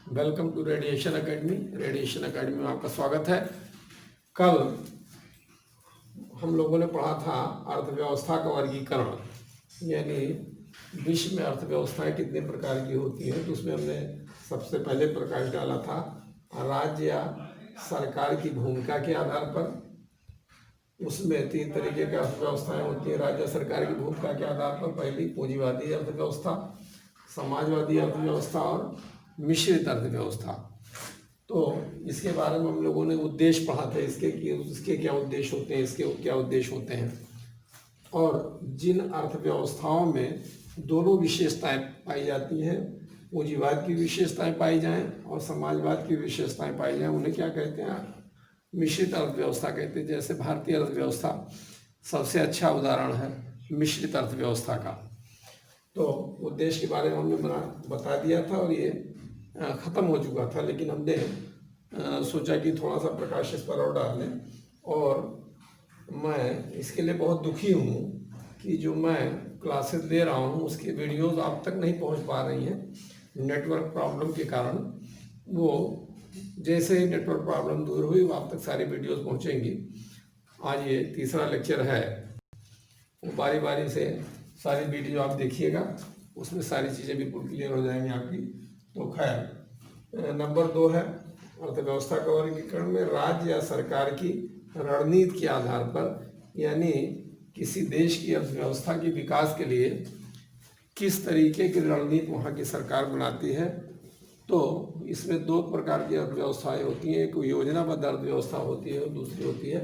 Welcome to radiation academy. Radiation academy में आपका स्वागत है। कल हम लोगों ने पढ़ा था अर्थव्यवस्था का वर्गीकरण, यानी विश्व में अर्थव्यवस्थाएं कितने प्रकार की होती हैं। तो उसमें हमने सबसे पहले प्रकाश डाला था राज्य या सरकार की भूमिका के आधार पर। उसमें 3 तरीके की अर्थव्यवस्थाएं होती हैं राज्य सरकार की भूमिका के आधार पर। पहली पूंजीवादी अर्थव्यवस्था, समाजवादी अर्थव्यवस्था और मिश्रित अर्थव्यवस्था। तो इसके बारे में हम लोगों ने उद्देश्य पढ़ा था इसके कि इसके क्या उद्देश्य होते हैं, इसके क्या उद्देश्य होते हैं, और जिन अर्थव्यवस्थाओं में दोनों विशेषताएं पाई जाती हैं, पूंजीवाद की विशेषताएं पाई जाएं और समाजवाद की विशेषताएं पाई जाएं, उन्हें क्या कहते हैं? मिश्रित अर्थव्यवस्था कहते हैं। जैसे भारतीय अर्थव्यवस्था सबसे अच्छा उदाहरण है मिश्रित अर्थव्यवस्था का। तो उद्देश्य के बारे में हमने बता दिया था और ये ख़त्म हो चुका था, लेकिन हमने सोचा कि थोड़ा सा प्रकाश इस पर और डाल लें। और मैं इसके लिए बहुत दुखी हूँ कि जो मैं क्लासेस दे रहा हूँ उसकी वीडियोस आप तक नहीं पहुँच पा रही हैं नेटवर्क प्रॉब्लम के कारण। वो जैसे ही नेटवर्क प्रॉब्लम दूर हुई वो आप तक सारी वीडियोस पहुँचेंगी। आज ये तीसरा लेक्चर है, वो बारी बारी से सारी वीडियो आप देखिएगा, उसमें सारी चीज़ें बिल्कुल क्लियर हो जाएंगी आपकी। तो खैर, नंबर 2 है अर्थव्यवस्था का वर्गीकरण में राज्य या सरकार की रणनीति के आधार पर, यानी किसी देश की अर्थव्यवस्था के विकास के लिए किस तरीके की रणनीति वहाँ की सरकार बनाती है। तो इसमें 2 प्रकार की अर्थव्यवस्थाएं होती हैं, एक योजनाबद्ध अर्थव्यवस्था होती है और दूसरी होती है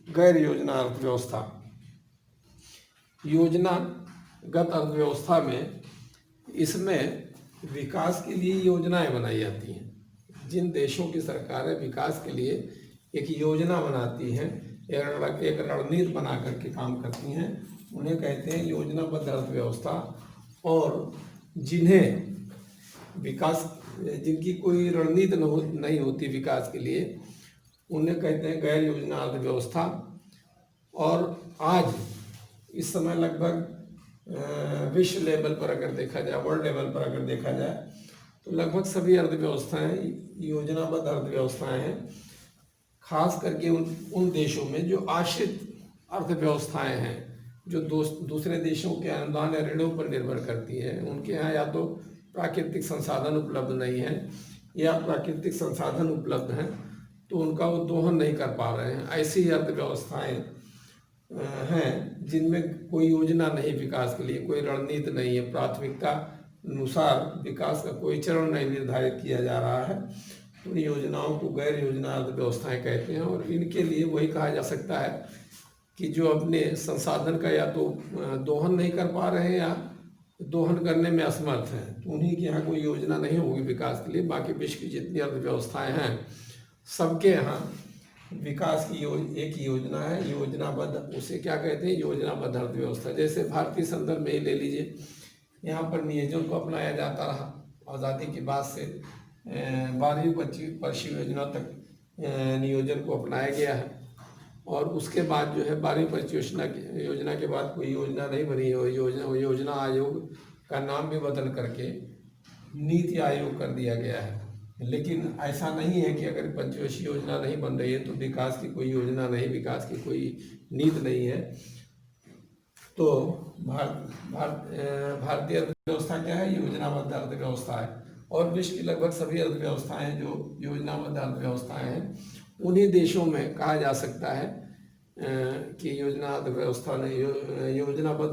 गैर योजना अर्थव्यवस्था। योजनागत अर्थव्यवस्था में इसमें विकास के लिए योजनाएं बनाई जाती हैं। जिन देशों की सरकारें विकास के लिए एक योजना बनाती हैं, एक रणनीति बना करके काम करती हैं, उन्हें कहते हैं योजनाबद्ध अर्थव्यवस्था। और जिन्हें विकास जिनकी कोई रणनीति नहीं होती विकास के लिए, उन्हें कहते हैं गैर योजना अर्थव्यवस्था। और आज इस समय लगभग विश्व लेवल पर अगर देखा जाए, वर्ल्ड लेवल पर अगर देखा जाए, तो लगभग सभी अर्थव्यवस्थाएं योजनाबद्ध अर्थव्यवस्थाएं हैं। खास करके उन देशों में जो आश्रित अर्थव्यवस्थाएं हैं, जो दूसरे देशों के अनुदान या ऋणों पर निर्भर करती हैं। उनके यहाँ या तो प्राकृतिक संसाधन उपलब्ध नहीं है या प्राकृतिक संसाधन उपलब्ध हैं तो उनका वो दोहन नहीं कर पा रहे हैं। ऐसी अर्थव्यवस्थाएं हैं जिनमें कोई योजना नहीं, विकास के लिए कोई रणनीति नहीं है, प्राथमिकता अनुसार विकास का कोई चरण नहीं निर्धारित किया जा रहा है। तो इन योजनाओं को गैर योजना अर्थव्यवस्थाएं कहते हैं। और इनके लिए वही कहा जा सकता है कि जो अपने संसाधन का या तो दोहन नहीं कर पा रहे हैं या दोहन करने में असमर्थ हैं, तो उन्हीं के यहाँ कोई योजना नहीं होगी विकास के लिए। बाकी विश्व की जितनी अर्थव्यवस्थाएं हैं सबके यहाँ विकास की एक योजना है, योजनाबद्ध। उसे क्या कहते हैं? योजनाबद्ध अर्थव्यवस्था। जैसे भारतीय संदर्भ में ही ले लीजिए, यहाँ पर नियोजन को अपनाया जाता रहा आज़ादी के बाद से 12वीं पंचवर्षीय योजना तक नियोजन को अपनाया गया है। और उसके बाद जो है 12वीं पंचवर्षीय योजना के बाद कोई योजना नहीं बनी है। योजना आयोग का नाम भी बदल करके नीति आयोग कर दिया गया है। लेकिन ऐसा नहीं है कि अगर पंचवर्षीय योजना नहीं बन रही है तो विकास की कोई योजना नहीं, विकास की कोई नीति नहीं है। तो भारतीय अर्थव्यवस्था क्या है? योजनाबद्ध अर्थव्यवस्था है। और विश्व की लगभग सभी अर्थव्यवस्थाएं जो योजनाबद्ध अर्थव्यवस्थाएं हैं, उन्हीं देशों में कहा जा सकता है कि योजनाबद्ध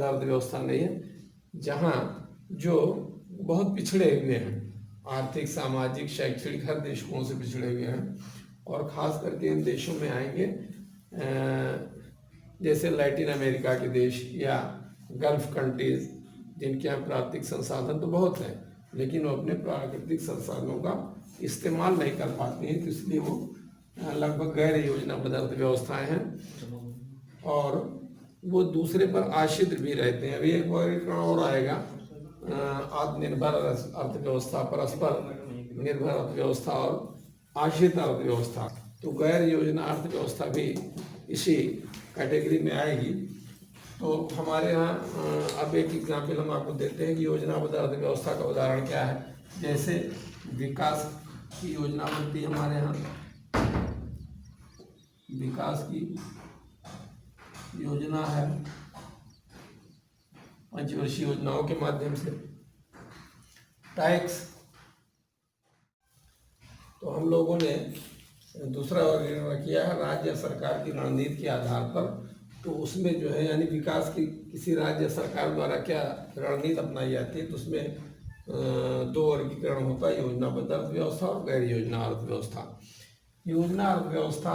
अर्थव्यवस्था नहीं है, जहाँ जो बहुत पिछड़े हुए हैं, आर्थिक, सामाजिक, शैक्षणिक हर दृष्टिकोण से पिछड़े हुए हैं। और ख़ास करके इन देशों में आएंगे जैसे लैटिन अमेरिका के देश या गल्फ कंट्रीज, जिनके यहाँ प्राकृतिक संसाधन तो बहुत हैं लेकिन वो अपने प्राकृतिक संसाधनों का इस्तेमाल नहीं कर पाते हैं, तो इसलिए वो लगभग गैर योजनाबद्ध अर्थव्यवस्थाएं हैं और वो दूसरे पर आश्रित भी रहते हैं। अभी एक वर्गीकरण और आएगा, आत्मनिर्भर अर्थव्यवस्था, परस्पर निर्भर अर्थव्यवस्था और आश्रित अर्थव्यवस्था। तो गैर योजना अर्थव्यवस्था भी इसी कैटेगरी में आएगी। तो हमारे यहाँ अब एक एग्जाम्पल हम आपको देते हैं कि योजनाबद्ध अर्थव्यवस्था का उदाहरण क्या है। जैसे विकास की योजना बनती है हमारे यहाँ, विकास की योजना है पंचवर्षीय योजनाओं के माध्यम से। टैक्स, तो हम लोगों ने दूसरा वर्गीकरण किया है राज्य सरकार की रणनीति के आधार पर। तो उसमें जो है यानी विकास की किसी राज्य सरकार द्वारा क्या रणनीति अपनाई जाती है, तो उसमें दो वर्गीकरण होता है, योजनाबद्ध अर्थव्यवस्था और गैर योजना अर्थव्यवस्था। योजना अर्थव्यवस्था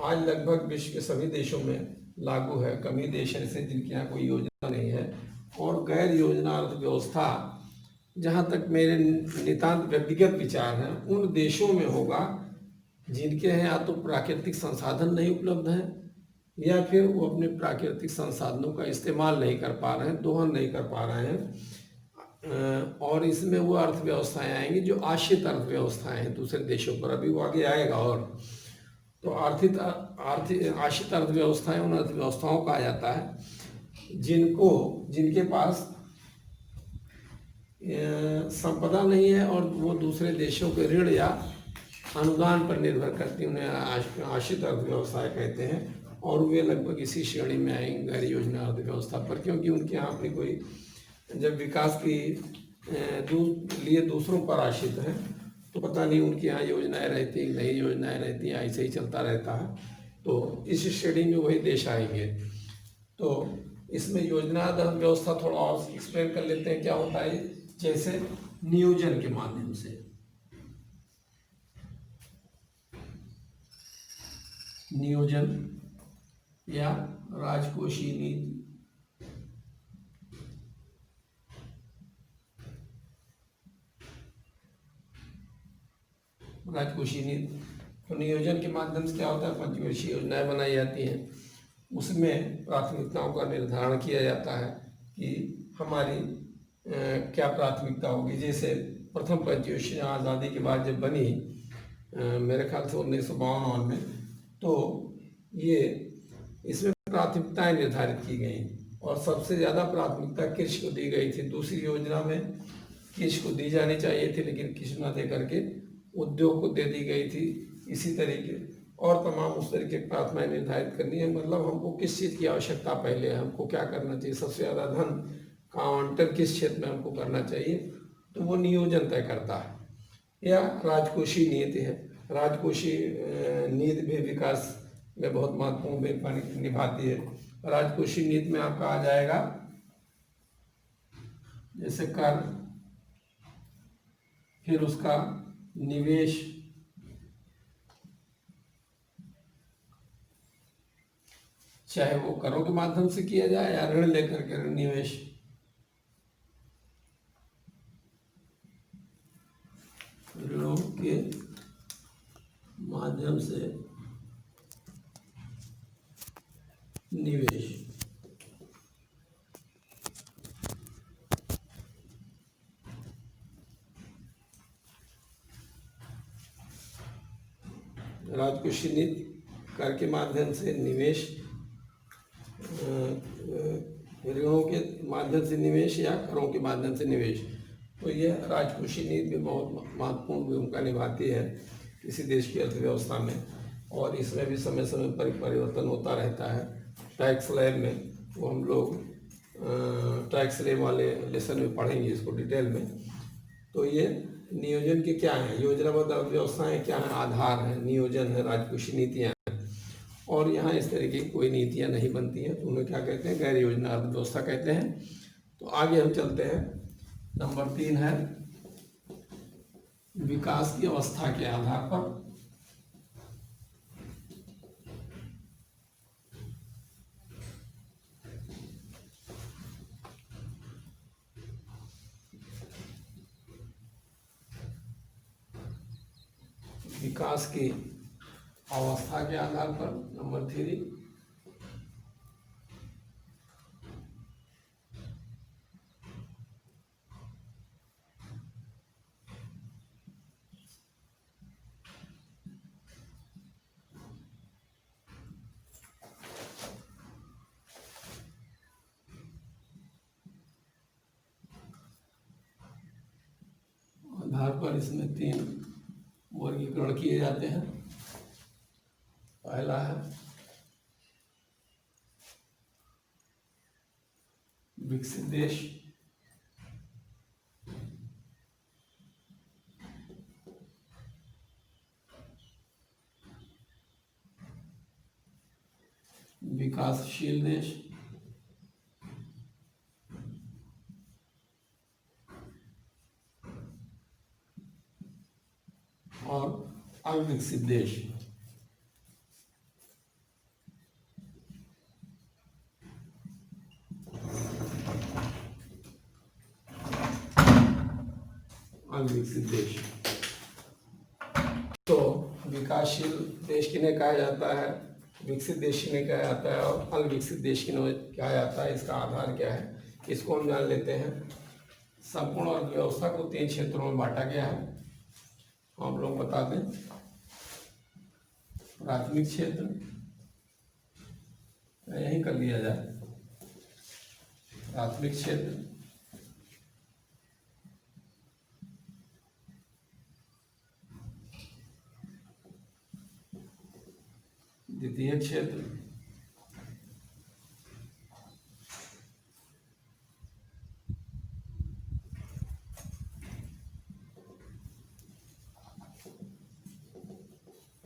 आज लगभग विश्व के सभी देशों में लागू है, कम ही देश ऐसे जिनके यहाँ कोई योजना नहीं है। और गैर योजना अर्थव्यवस्था जहाँ तक मेरे नितांत व्यक्तिगत विचार हैं, उन देशों में होगा जिनके यहाँ या तो प्राकृतिक संसाधन नहीं उपलब्ध हैं या फिर वो अपने प्राकृतिक संसाधनों का इस्तेमाल नहीं कर पा रहे हैं, दोहन नहीं कर पा रहे हैं। और इसमें वो अर्थव्यवस्थाएं आएंगी जो आश्रित अर्थव्यवस्थाएं हैं दूसरे देशों पर, अभी वो आगे आएगा। और तो आर्थिक आश्रित अर्थव्यवस्थाएं उन अर्थव्यवस्थाओं का आ जाता है जिनके पास संपदा नहीं है और वो दूसरे देशों के ऋण या अनुदान पर निर्भर करती हैं, उन्हें आश्रित अर्थव्यवस्थाएं कहते हैं। और वे लगभग इसी श्रेणी में आएंगे गैर योजना अर्थव्यवस्था पर, क्योंकि उनके यहाँ अपनी कोई जब विकास की लिए दूसरों पर आश्रित हैं तो पता नहीं उनके यहाँ योजनाएं रहती हैं, नई योजनाएं रहती हैं, ऐसे ही चलता रहता है। तो इस श्रेणी में वही देश आएंगे। तो इसमें योजना अर्थव्यवस्था थोड़ा और एक्सप्लेन कर लेते हैं क्या होता है। जैसे नियोजन के माध्यम से, नियोजन या राजकोषीय नीति, राजकोषीय नीति। तो नियोजन के माध्यम से क्या होता है, पंचवर्षीय योजनाएं बनाई जाती हैं, उसमें प्राथमिकताओं का निर्धारण किया जाता है कि हमारी क्या प्राथमिकता होगी। जैसे प्रथम पंचवर्षीय आज़ादी के बाद जब बनी, मेरे ख्याल से 1952 में, तो ये इसमें प्राथमिकताएं निर्धारित की गई और सबसे ज़्यादा प्राथमिकता कृषि को दी गई थी। दूसरी योजना में कृषि को दी जानी चाहिए थी, लेकिन कृषि न दे करके उद्योग को दे दी गई थी। इसी तरीके और तमाम उस तरीके की प्राथमिकताएं निर्धारित करनी है, मतलब हमको किस चीज़ की आवश्यकता पहले है, हमको क्या करना चाहिए, सबसे ज़्यादा धन का आवंटन किस क्षेत्र में हमको करना चाहिए, तो वो नियोजन तय करता है। या राजकोषीय नीति है, राजकोषीय नीति भी विकास में बहुत महत्वपूर्ण भूमिका निभाती है। राजकोषीय नीति में आपका आ जाएगा जैसे कर, फिर उसका निवेश, चाहे वो करों के माध्यम से किया जाए या ऋण लेकर के ऋण निवेश। ऋणों के माध्यम से निवेश। राजकोषीय नीति, कर के माध्यम से निवेश, ऋणों के माध्यम से निवेश या करों के माध्यम से निवेश। तो ये राजकोषीय नीति भी बहुत महत्वपूर्ण भूमिका निभाती है किसी देश की अर्थव्यवस्था में, और इसमें भी समय समय पर परिवर्तन होता रहता है। टैक्स स्लैब में वो हम लोग टैक्स स्लैब वाले लेसन में पढ़ेंगे इसको डिटेल में। तो ये नियोजन के क्या हैं, योजनाबद्ध अर्थव्यवस्थाएं क्या हैं, आधार है, नियोजन है, राजकोषीय नीतियाँ हैं। और यहाँ इस तरीके की कोई नीतियाँ नहीं बनती हैं, तो उन्हें क्या कहते हैं, गैर योजना अर्थव्यवस्था कहते हैं। तो आगे हम चलते हैं। नंबर 3 है विकास की अवस्था के आधार पर। विकास की अवस्था के आधार पर नंबर 3, आधार पर इसमें 3 वर्गीकरण किए जाते हैं। पहला है विकसित देश, विकासशील देश और अविकसित देश। अविकसित देश। तो विकासशील देश किन्हें कहा जाता है, विकसित देश किन्हें कहा जाता है और अविकसित देश किन्हें कहा जाता है, इसका आधार क्या है, इसको हम जान लेते हैं। संपूर्ण अर्थव्यवस्था को 3 क्षेत्रों में बांटा गया है। हम लोग बता दें, प्राथमिक क्षेत्र, यही कर लिया जाए, प्राथमिक क्षेत्र, द्वितीय क्षेत्र,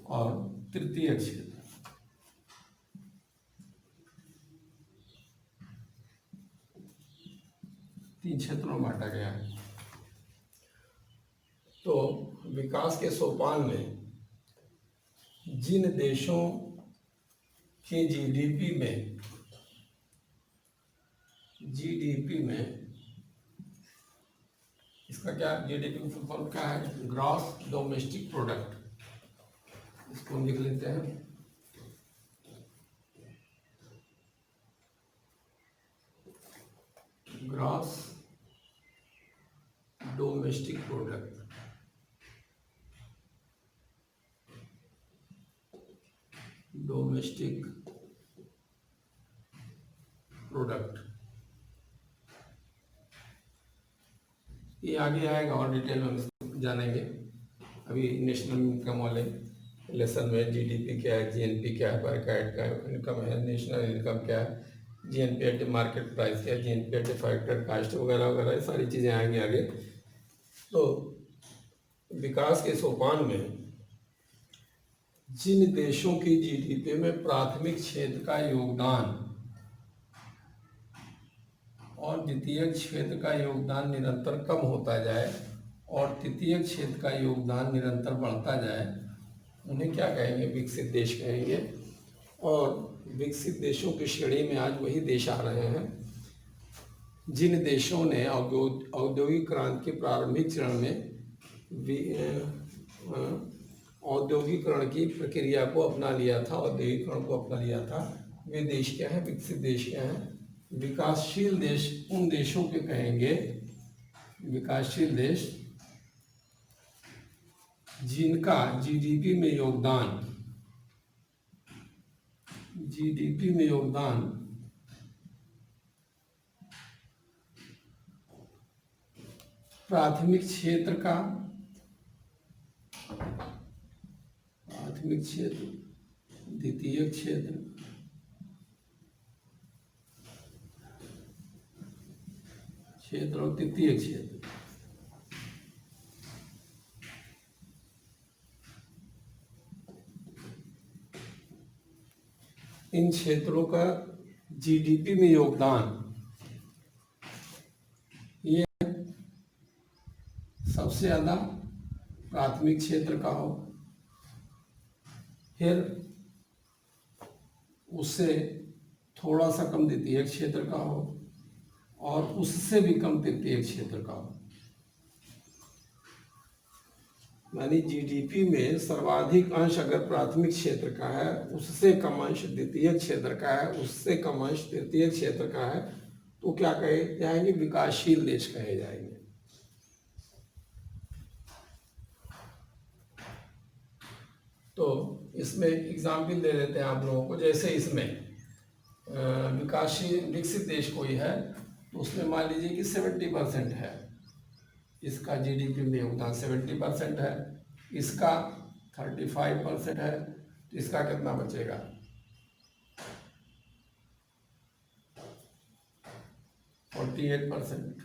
और तृतीय क्षेत्र। तीन क्षेत्रों में बांटा गया है। तो विकास के सोपान में जिन देशों के जीडीपी में इसका क्या, जीडीपी का फुल फॉर्म क्या है, ग्रॉस डोमेस्टिक प्रोडक्ट, इसको हम लिख लेते हैं। Gross domestic product, domestic product, ये आगे आएगा और डिटेल में जानेंगे। अभी नेशनल इनकम वाले लेसन में जीडीपी क्या है, जीएनपी क्या है, पर कैपिटा का इनकम है, नेशनल इनकम क्या है, जीएनपी एट मार्केट प्राइस क्या है, जीएनपी एट फैक्टर कास्ट वगैरह वगैरह सारी चीज़ें आएंगी आगे। तो विकास के सोपान में जिन देशों की जीडीपी में प्राथमिक क्षेत्र का योगदान और द्वितीय क्षेत्र का योगदान निरंतर कम होता जाए और तृतीय क्षेत्र का योगदान निरंतर बढ़ता जाए, उन्हें क्या कहेंगे, विकसित देश कहेंगे। और विकसित देशों की श्रेणी में आज वही देश आ रहे हैं जिन देशों ने औद्योगिक क्रांति के प्रारंभिक चरण में औद्योगिकरण की प्रक्रिया को अपना लिया था, औद्योगिकरण को अपना लिया था। वे देश क्या हैं, विकसित देश क्या हैं। विकासशील देश उन देशों के कहेंगे, विकासशील देश जिनका जीडीपी में योगदान प्राथमिक क्षेत्र, द्वितीय क्षेत्र, और तृतीय क्षेत्र, इन क्षेत्रों का जीडीपी में योगदान ये सबसे ज़्यादा प्राथमिक क्षेत्र का हो, फिर उससे थोड़ा सा कम द्वितीय क्षेत्र का हो और उससे भी कम तृतीय क्षेत्र का हो। यानी जीडीपी में सर्वाधिक अंश अगर प्राथमिक क्षेत्र का है, उससे कम अंश द्वितीय क्षेत्र का है, उससे कम अंश तृतीय क्षेत्र का है, तो क्या कहे जाएंगे, विकासशील देश कहे जाएंगे। तो इसमें एग्जाम्पल दे देते हैं आप लोगों को। जैसे इसमें विकसित देश कोई है तो उसमें मान लीजिए कि 70% है, इसका जीडीपी में योगदान 70% है, इसका 35% है, तो इसका कितना बचेगा? 48%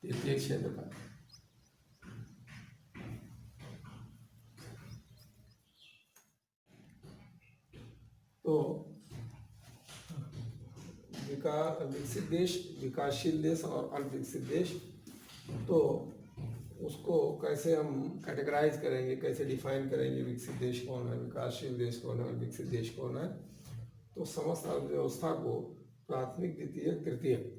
तृतीय क्षेत्र का। तो विकसित देश, विकासशील देश और अल्पविकसित देश, तो उसको कैसे हम कैटेगराइज करेंगे, कैसे डिफाइन करेंगे? विकसित देश कौन है, विकासशील देश कौन है, विकसित देश कौन है? तो समस्त अर्थव्यवस्था को प्राथमिक, द्वितीयक, तृतीयक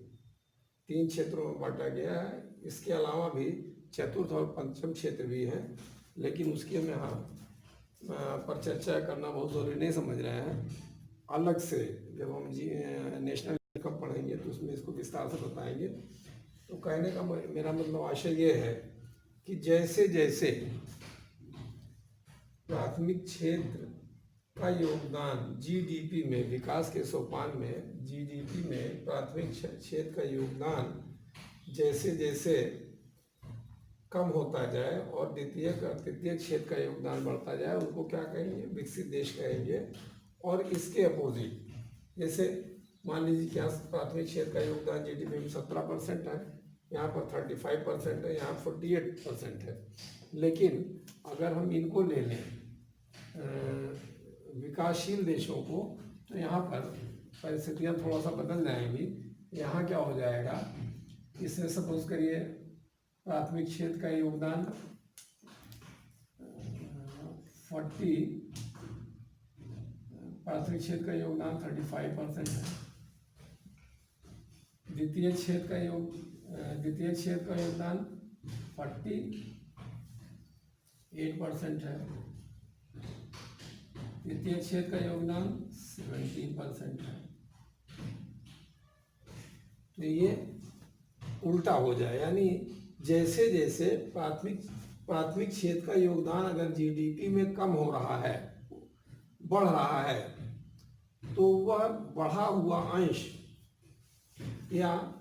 3 क्षेत्रों में बांटा गया है। इसके अलावा भी चतुर्थ और पंचम क्षेत्र भी हैं, लेकिन उसकी हमें यहाँ पर चर्चा करना बहुत ज़रूरी नहीं समझ रहे हैं। अलग से जब हम नेशनल इनकम पढ़ेंगे तो उसमें इसको विस्तार से बताएंगे। तो कहने का मेरा मतलब आशय ये है कि जैसे जैसे प्राथमिक क्षेत्र का योगदान जीडीपी में, विकास के सोपान में जीडीपी में प्राथमिक क्षेत्र का योगदान जैसे जैसे कम होता जाए और द्वितीय और तृतीय क्षेत्र का योगदान बढ़ता जाए, उनको क्या कहेंगे? विकसित देश कहेंगे। और इसके अपोजिट, जैसे मान लीजिए कि यहाँ प्राथमिक क्षेत्र का योगदान जीडीपी में 17% है, यहाँ पर 35% है, यहाँ 48% है। लेकिन अगर हम इनको ले लें विकासशील देशों को, तो यहाँ पर परिस्थितियाँ थोड़ा सा बदल जाएंगी। यहाँ क्या हो जाएगा? इसमें सपोज करिए प्राथमिक क्षेत्र का योगदान 35% है। द्वितीय क्षेत्र का योगदान 48% है। तृतीय क्षेत्र का योगदान 17% है। तो ये उल्टा हो जाए, यानी जैसे जैसे प्राथमिक क्षेत्र का योगदान अगर जीडीपी में कम हो रहा है, बढ़ रहा है, तो वह बढ़ा हुआ अंश, या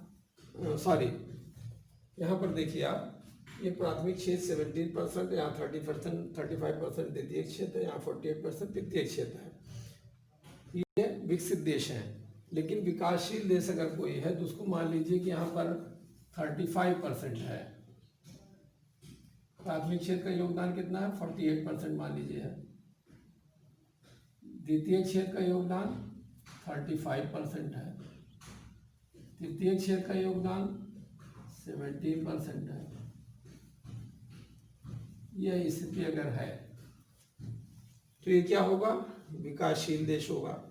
यहाँ पर देखिए आप, ये प्राथमिक क्षेत्र 17%, यहाँ 35% द्वितीय क्षेत्र है, यहाँ 48% तृतीय क्षेत्र है। ये विकसित देश हैं। लेकिन विकासशील देश अगर कोई है तो उसको मान लीजिए कि यहाँ पर 35% है। प्राथमिक क्षेत्र का योगदान कितना है? 48% मान लीजिए है। द्वितीय क्षेत्र का योगदान 35% है। तृतीय क्षेत्र का योगदान 17% है। यह स्थिति अगर है तो ये क्या होगा? विकासशील देश होगा।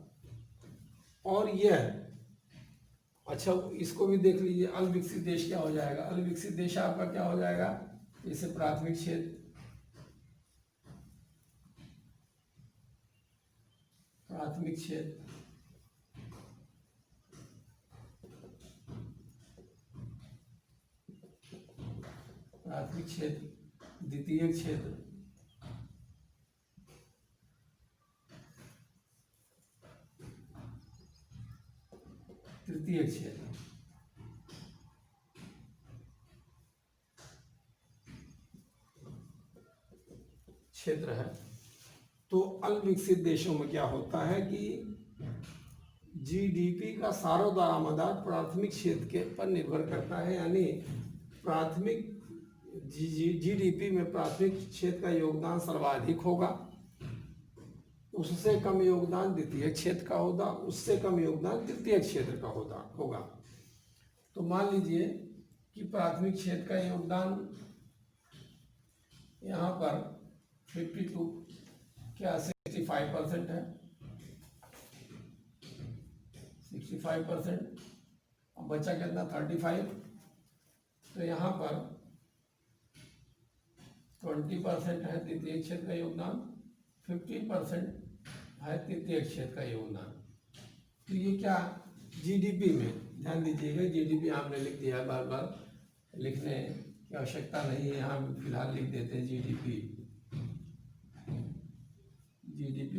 और यह, अच्छा इसको भी देख लीजिए, अल्पविकसित देश क्या हो जाएगा? अल्पविकसित देश आपका क्या हो जाएगा? जैसे प्राथमिक क्षेत्र द्वितीय क्षेत्र, तृतीय क्षेत्र। है। तो अल्पविकसित देशों में क्या होता है कि जीडीपी का सार्वदारामदार प्राथमिक क्षेत्र के पर निर्भर करता है, यानी प्राथमिक जीडीपी में प्राथमिक क्षेत्र का योगदान सर्वाधिक होगा, उससे कम योगदान द्वितीय क्षेत्र का होगा, उससे कम योगदान तृतीय क्षेत्र का होगा। तो मान लीजिए कि प्राथमिक क्षेत्र का योगदान यहाँ पर 65% है, 65%। अब बचा कितना? 35। तो यहाँ पर 20% है द्वितीय क्षेत्र का योगदान, 15% है तृतीय क्षेत्र का योगदान। तो ये क्या जीडीपी में, ध्यान दीजिएगा, जीडीपी हमने लिख दिया, बार बार लिखने की आवश्यकता नहीं है, यहाँ फिलहाल लिख देते हैं जीडीपी,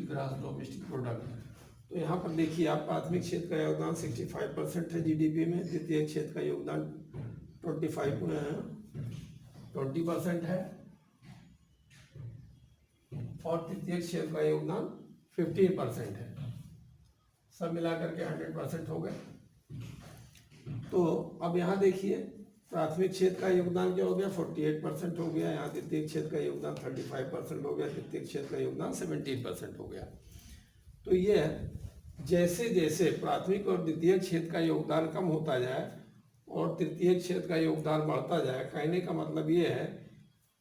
ग्रॉस डोमेस्टिक प्रोडक्ट। तो यहाँ पर देखिए आप, प्राथमिक क्षेत्र का योगदान 65% है जीडीपी में, द्वितीय क्षेत्र का योगदान 20% है, और तृतीय क्षेत्र का योगदान 15% है। सब मिलाकर के 100% हो गए। तो अब यहाँ देखिए प्राथमिक क्षेत्र का योगदान क्या हो गया, 48% हो गया। यहाँ द्वितीय क्षेत्र का योगदान 35% हो गया, तृतीय क्षेत्र का योगदान 17% हो गया। तो ये जैसे जैसे प्राथमिक और द्वितीय क्षेत्र का योगदान कम होता जाए और तृतीय क्षेत्र का योगदान बढ़ता जाए, कहने का मतलब ये है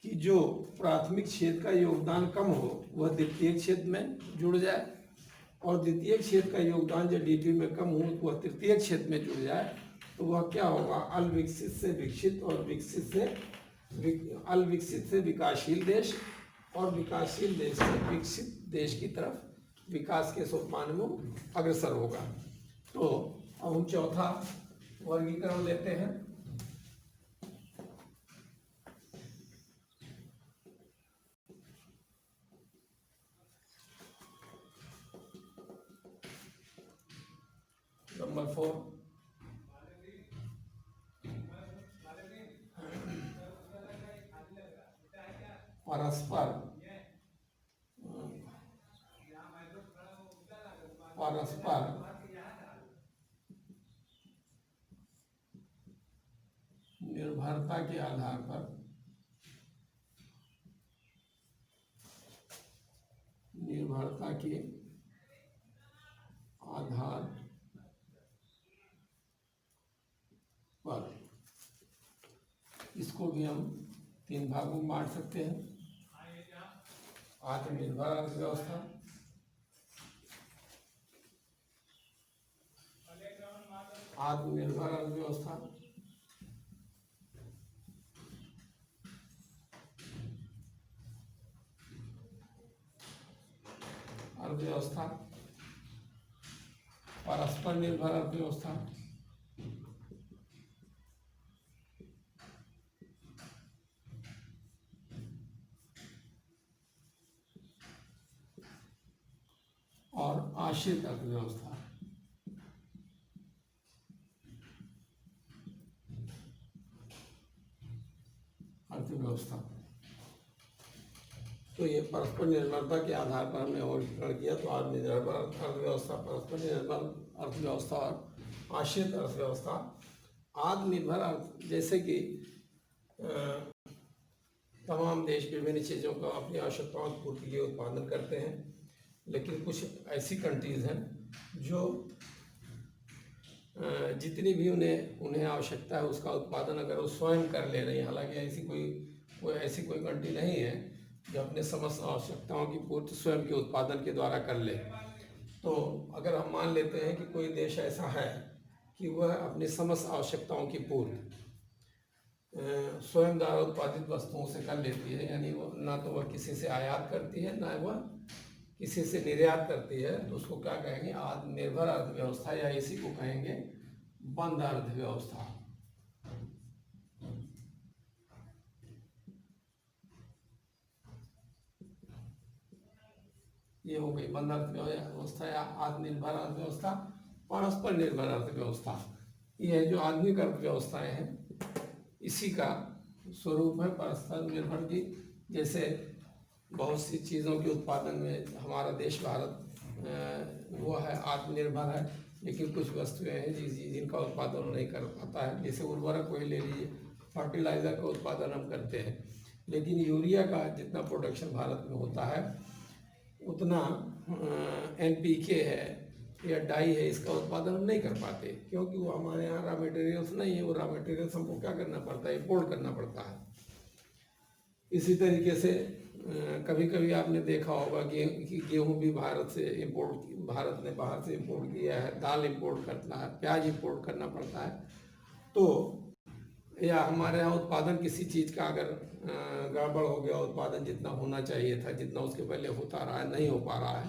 कि जो प्राथमिक क्षेत्र का योगदान कम हो वह द्वितीय क्षेत्र में जुड़ जाए, और द्वितीय क्षेत्र का योगदान जो डीपी में कम हो वह तृतीय क्षेत्र में जुड़ जाए, तो वह क्या होगा, अल्पविकसित से विकसित और अल्पविकसित से विकासशील देश और विकासशील देश से विकसित देश की तरफ विकास के सोपान में अग्रसर होगा। तो अब हम चौथा वर्गीकरण लेते हैं। नंबर 4, परस्पर निर्भरता के आधार पर इसको भी हम 3 भागों में बांट सकते हैं। आत्मनिर्भर अर्थव्यवस्था, अर्थव्यवस्था परस्पर निर्भर अर्थव्यवस्था, और आश्रित अर्थव्यवस्था। तो ये परस्पर निर्भरता के आधार पर हमने वर्गीकरण किया। तो आत्मनिर्भर अर्थव्यवस्था, परस्पर निर्भर अर्थव्यवस्था और आश्रित अर्थव्यवस्था। आत्मनिर्भर जैसे कि तमाम देश विभिन्न चीज़ों का अपनी आवश्यकताओं की पूर्ति के लिए उत्पादन करते हैं, लेकिन कुछ ऐसी कंट्रीज़ हैं जो जितनी भी उन्हें आवश्यकता है उसका उत्पादन अगर वो स्वयं कर ले रही है। हालांकि ऐसी कोई कंट्री नहीं है जो अपने समस्त आवश्यकताओं की पूर्ति स्वयं के उत्पादन के द्वारा कर ले। तो अगर हम मान लेते हैं कि कोई देश ऐसा है कि वह अपनी समस्त आवश्यकताओं की पूर्ति स्वयं द्वारा उत्पादित वस्तुओं से कर लेती है, यानी वो ना तो वह किसी से आयात करती है ना वह किसी से निर्यात करती है, तो उसको क्या कहेंगे, आत्मनिर्भर अर्थव्यवस्था, या इसी को कहेंगे बंद अर्थव्यवस्था। ये हो गई बंद अर्थव्यवस्था या आत्मनिर्भर अर्थव्यवस्था। परस्पर निर्भर अर्थव्यवस्था, ये जो आधुनिक अर्थव्यवस्थाएं हैं इसी का स्वरूप है परस्पर निर्भर की। जैसे बहुत सी चीज़ों के उत्पादन में हमारा देश भारत वो है आत्मनिर्भर है, लेकिन कुछ वस्तुएं हैं जिनका उत्पादन नहीं कर पाता है। जैसे उर्वरक को ही ले लीजिए, फर्टिलाइज़र का उत्पादन हम करते हैं, लेकिन यूरिया का जितना प्रोडक्शन भारत में होता है उतना NPK है या डाई है, इसका उत्पादन हम नहीं कर पाते, क्योंकि वो हमारे यहाँ रॉ मटेरियल्स नहीं है। वो रॉ मटेरियल्स हमको क्या करना पड़ता है, इम्पोर्ट करना पड़ता है। इसी तरीके से कभी कभी आपने देखा होगा कि गेहूँ भी भारत ने बाहर से इम्पोर्ट किया है, दाल इम्पोर्ट करना है, प्याज इम्पोर्ट करना पड़ता है। तो या हमारे यहाँ उत्पादन किसी चीज़ का अगर गड़बड़ हो गया, उत्पादन जितना होना चाहिए था, जितना उसके पहले होता रहा है, नहीं हो पा रहा है,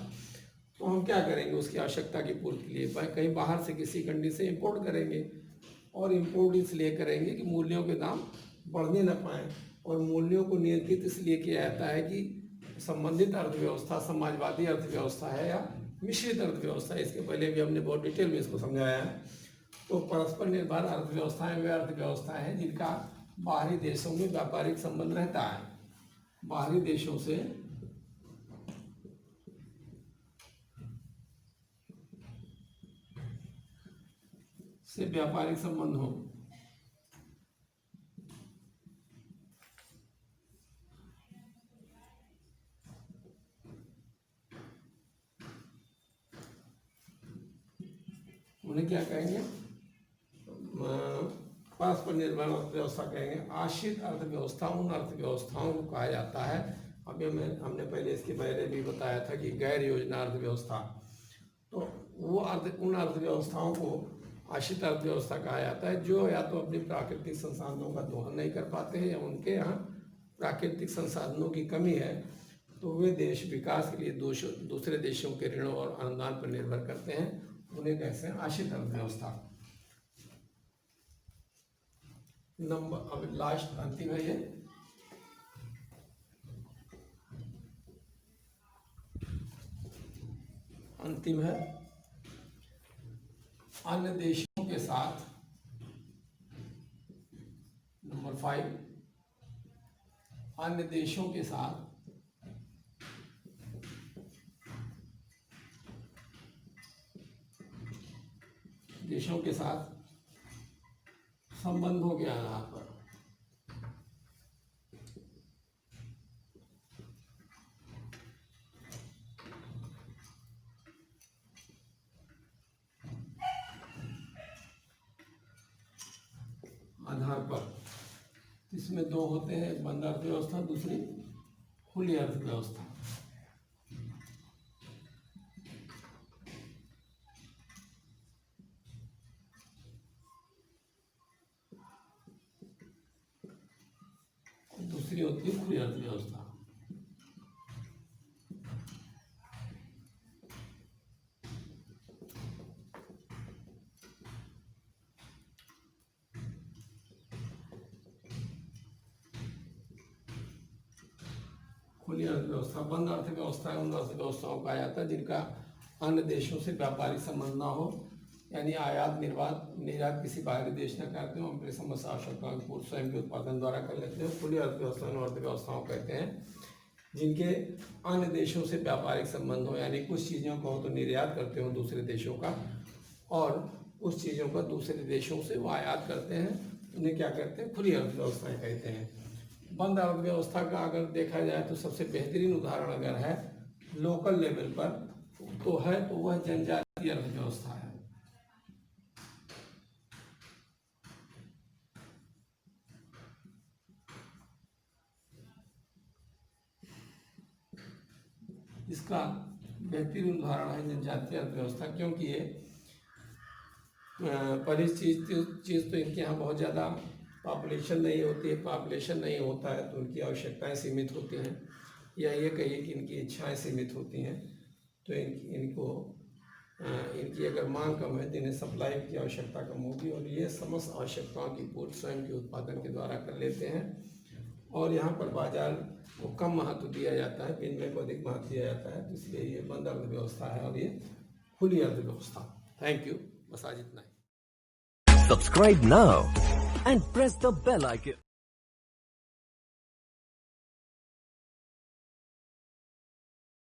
तो हम क्या करेंगे, उसकी आवश्यकता की पूर्ति के लिए कहीं बाहर से किसी कंट्री से इंपोर्ट करेंगे। और इंपोर्ट इसलिए करेंगे कि मूल्यों के दाम बढ़ने न पाएँ। और मूल्यों को नियंत्रित इसलिए किया जाता है कि संबंधित अर्थव्यवस्था समाजवादी अर्थव्यवस्था है या मिश्रित अर्थव्यवस्था। इसके पहले भी हमने बहुत डिटेल में इसको समझाया है। तो परस्पर निर्भर अर्थव्यवस्थाएं वे अर्थव्यवस्थाएं हैं जिनका बाहरी देशों में व्यापारिक संबंध रहता है। बाहरी देशों से से व्यापारिक संबंध हो। उन्हें क्या कहेंगे? परस्पर निर्भर अर्थव्यवस्था कहेंगे। आश्रित अर्थव्यवस्था उन अर्थव्यवस्थाओं को कहा जाता है, अभी हमने पहले इसके पहले भी बताया था कि गैर योजना अर्थव्यवस्था, तो वो उन अर्थव्यवस्थाओं को आश्रित अर्थव्यवस्था कहा जाता है जो या तो अपनी प्राकृतिक संसाधनों का दोहन नहीं कर पाते हैं या उनके यहाँ प्राकृतिक संसाधनों की कमी है, तो वे देश विकास के लिए दूसरे देशों के ऋणों और अनुदान पर निर्भर करते हैं, उन्हें कहते हैं आश्रित अर्थव्यवस्था। नंबर अब लास्ट अंतिम है, ये अंतिम है, अन्य देशों के साथ। नंबर 5, अन्य देशों के साथ संबंधों के आधार पर। इसमें दो होते हैं, बंद अर्थव्यवस्था, दूसरी खुली अर्थव्यवस्था। दूसरी होती है खुली अर्थव्यवस्था। खुली अर्थव्यवस्था, बंद अर्थव्यवस्था उन अर्थव्यवस्थाओं का जाता है जिनका अन्य देशों से व्यापारिक संबंध ना हो, यानी आयात निर्यात किसी बाहरी देश न करते हो, अपने समस्त आवश्यकताओं को स्वयं के उत्पादन द्वारा कर लेते हैं। खुली अर्थव्यवस्था उन अर्थव्यवस्थाओं कहते हैं जिनके अन्य देशों से व्यापारिक संबंध हो, यानी कुछ चीज़ों को तो निर्यात करते हो दूसरे देशों का, और उस चीज़ों का दूसरे देशों से वो आयात करते हैं, उन्हें क्या कहते हैं? खुली अर्थव्यवस्थाएं कहते हैं। बंद अर्थव्यवस्था का अगर देखा जाए तो सबसे बेहतरीन उदाहरण अगर है लोकल लेवल पर तो वह जनजातीय अर्थव्यवस्था है। इसका बेहतरीन उदाहरण है जनजातीय अर्थव्यवस्था, क्योंकि ये चीज़ तो इनके यहाँ बहुत ज़्यादा पॉपुलेशन नहीं होती है, पॉपुलेशन नहीं होता है तो उनकी आवश्यकताएं सीमित होती हैं, या ये कहिए कि इनकी इच्छाएं सीमित होती हैं, तो इनकी अगर मांग कम है तो इन्हें सप्लाई की आवश्यकता कम होगी, और ये समस्त आवश्यकताओं की पूर्ति स्वयं के उत्पादन के द्वारा कर लेते हैं, और यहाँ पर बाजार को कम महत्व दिया जाता है, विनिमय को अधिक महत्व दिया जाता है, तो इसलिए ये बंद अर्थव्यवस्था है और ये खुली अर्थव्यवस्था। थैंक यू, बस आज इतना ही। Subscribe now and press the bell icon.